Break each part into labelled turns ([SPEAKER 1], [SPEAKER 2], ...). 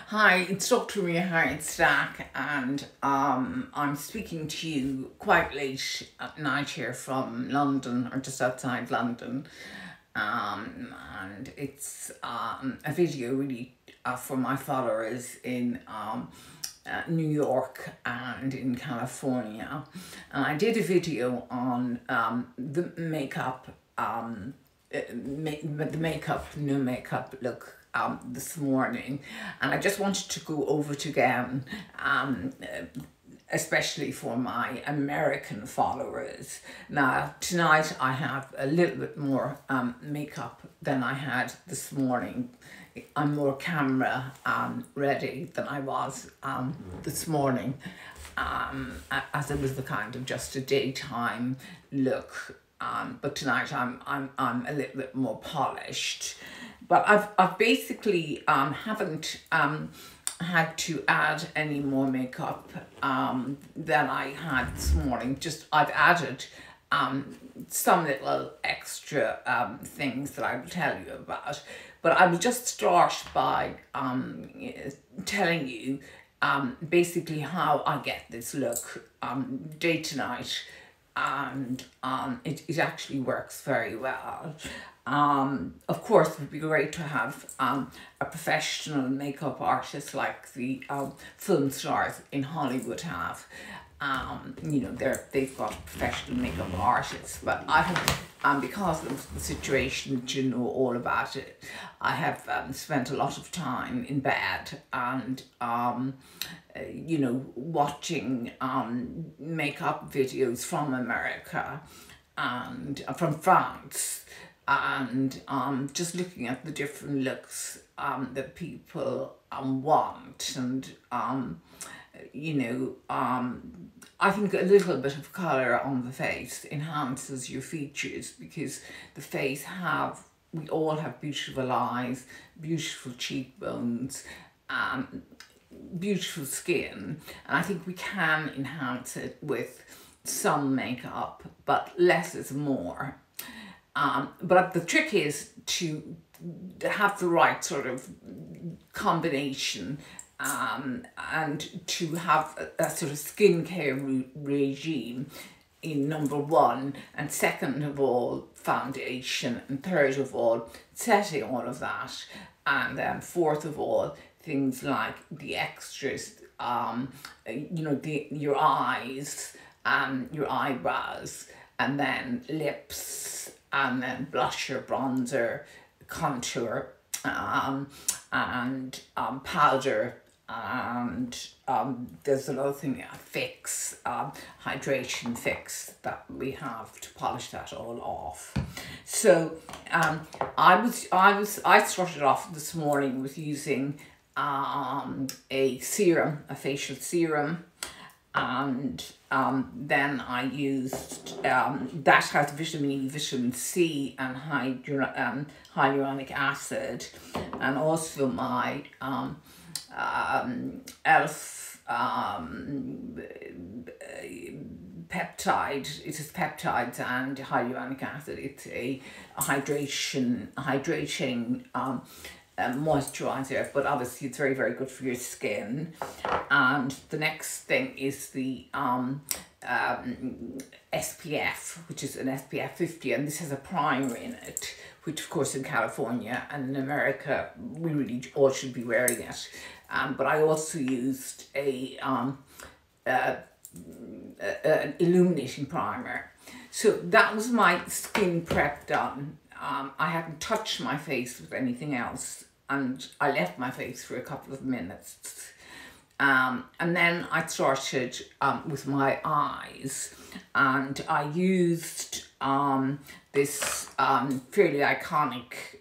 [SPEAKER 1] Hi, it's Dr. Maria Harriet Stack, and I'm speaking to you quite late at night here from London, or just outside London. And it's a video really for my followers in New York and in California. And I did a video on the makeup, the makeup, no makeup look this morning, and I just wanted to go over it again, especially for my American followers. Now tonight I have a little bit more makeup than I had this morning. I'm more camera ready than I was this morning, as it was the kind of just a daytime look. But tonight I'm a little bit more polished. But I've basically haven't had to add any more makeup than I had this morning. Just I've added some little extra things that I will tell you about. But I will just start by telling you basically how I get this look day to night, and it actually works very well. Of course, it would be great to have a professional makeup artist like the film stars in Hollywood have. You know, they've got professional makeup artists, but I have, because of the situation, to know all about it, I have spent a lot of time in bed and you know, watching makeup videos from America and from France, and just looking at the different looks that people want. And you know, I think a little bit of colour on the face enhances your features, because the face we all have beautiful eyes, beautiful cheekbones, beautiful skin, and I think we can enhance it with some makeup, but less is more. But the trick is to have the right sort of combination, and to have a sort of skincare regime in number one, and second of all foundation, and third of all setting all of that, and then fourth of all things like the extras, you know, your eyes, your eyebrows, and then lips, and then blusher, bronzer, contour, and powder, and there's another thing, a fix, hydration fix that we have to polish that all off. So I started off this morning with using a serum, a facial serum, and then I used that has vitamin E, vitamin C, and hyaluronic acid, and also my ELF peptide. It is peptides and hyaluronic acid. It's a hydrating moisturizer, but obviously it's very, very good for your skin. And the next thing is the SPF, which is an SPF 50, and this has a primer in it, which of course in California and in America we really all should be wearing it. But I also used an illuminating primer. So that was my skin prep done. I hadn't touched my face with anything else, and I left my face for a couple of minutes. And then I started with my eyes, and I used this fairly iconic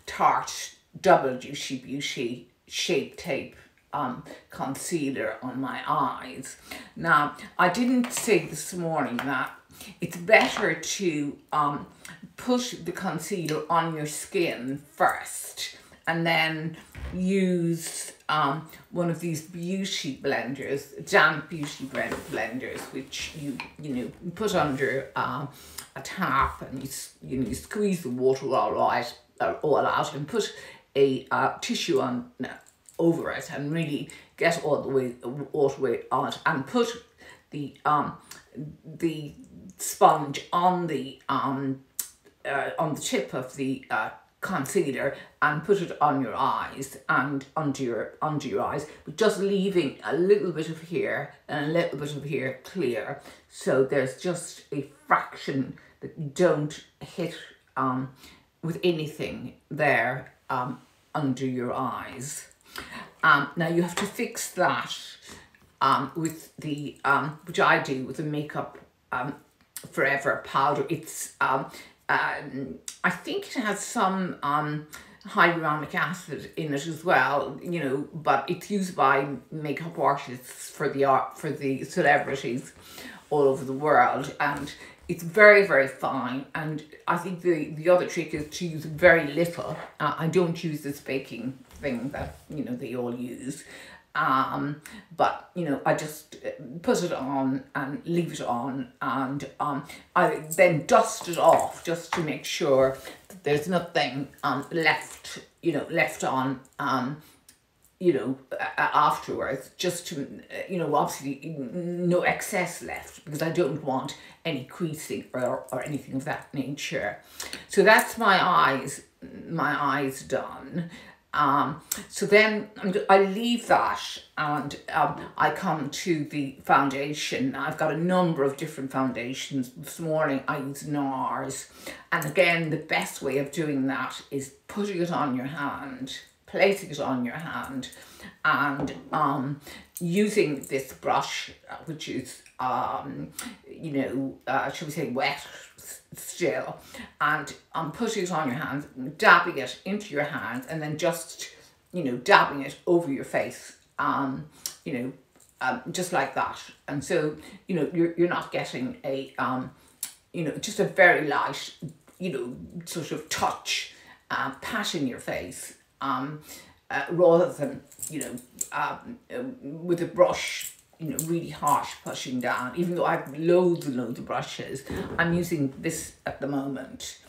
[SPEAKER 1] Tarte Double Juicy Beauty Shape Tape concealer on my eyes. Now, I didn't say this morning that it's better to put the concealer on your skin first, and then use one of these beauty blenders, damp beauty blenders, which you know put under a tap, and you squeeze the water all out, and put a tissue on over it and really get all the way on it, and put the sponge on the tip of the concealer and put it on your eyes and under your eyes, but just leaving a little bit of here and a little bit of here clear, so there's just a fraction that you don't hit with anything there under your eyes. Now you have to fix that with the which I do with the Makeup Forever powder. It's I think it has some hyaluronic acid in it as well, you know, but it's used by makeup artists for the celebrities all over the world, and it's very, very fine. And I think the other trick is to use very little. I don't use this baking thing that, you know, they all use. But, you know, I just put it on and leave it on, and I then dust it off just to make sure that there's nothing left on, you know, afterwards, just to, you know, obviously no excess left, because I don't want any creasing or anything of that nature. So that's my eyes done. So then I leave that, and I come to the foundation. I've got a number of different foundations. This morning I used NARS, and again the best way of doing that is putting it on your hand, placing it on your hand, and using this brush, which is you know, shall we say wet still, and putting it on your hand, dabbing it into your hand, and then just, you know, dabbing it over your face, you know, just like that. And so, you know, you're not getting a you know, just a very light, you know, sort of touch, pat in your face, rather than, you know, with a brush, you know, really harsh pushing down. Even though I have loads and loads of brushes, I'm using this at the moment.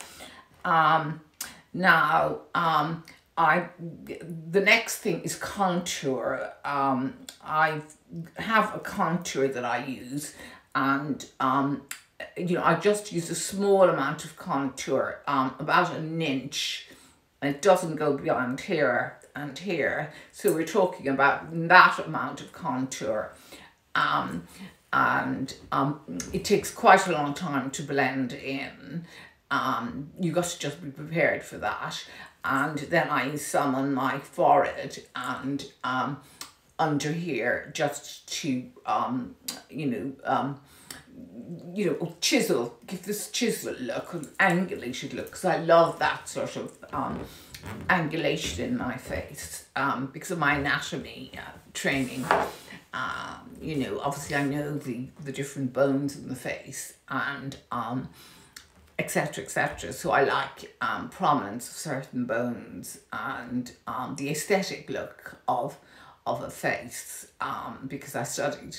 [SPEAKER 1] Now, the next thing is contour. I have a contour that I use, and you know, I just use a small amount of contour, about an inch, and it doesn't go beyond here and here. So we're talking about that amount of contour. It takes quite a long time to blend in. You got to just be prepared for that. And then I use some on my forehead and under here, just to you know, chisel, give this chisel look, an angulated look, because I love that sort of angulation in my face, because of my anatomy training. You know, obviously I know the different bones in the face, and etc, etc. So I like prominence of certain bones, and the aesthetic look of a face, because I studied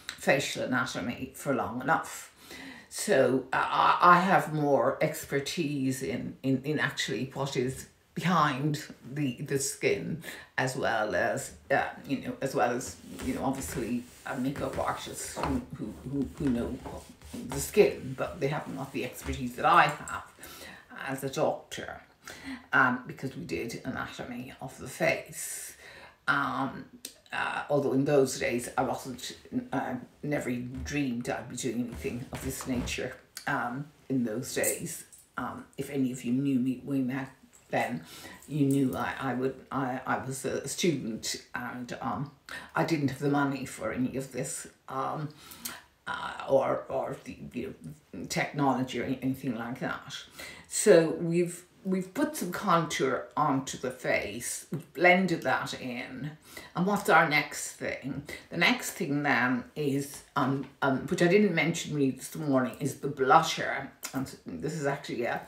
[SPEAKER 1] facial anatomy for long enough. So I have more expertise in actually what is behind the skin, as well as you know, obviously makeup artists who know the skin, but they have not the expertise that I have as a doctor, because we did anatomy of the face. Although in those days I wasn't, never even dreamed I'd be doing anything of this nature in those days. If any of you knew me way back then, you knew I was a student, and I didn't have the money for any of this, or the, you know, technology or anything like that. So we've put some contour onto the face, we've blended that in, and what's our next thing? The next thing then is, which I didn't mention really this morning, is the blusher. And this is actually a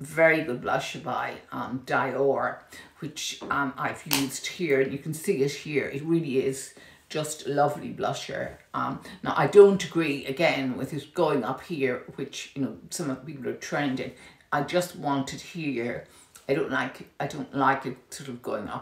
[SPEAKER 1] very good blusher by Dior, which I've used here, and you can see it here. It really is just a lovely blusher. Now I don't agree again with it going up here, which, you know, some of the people are trending. I just want it here. I don't like it sort of going up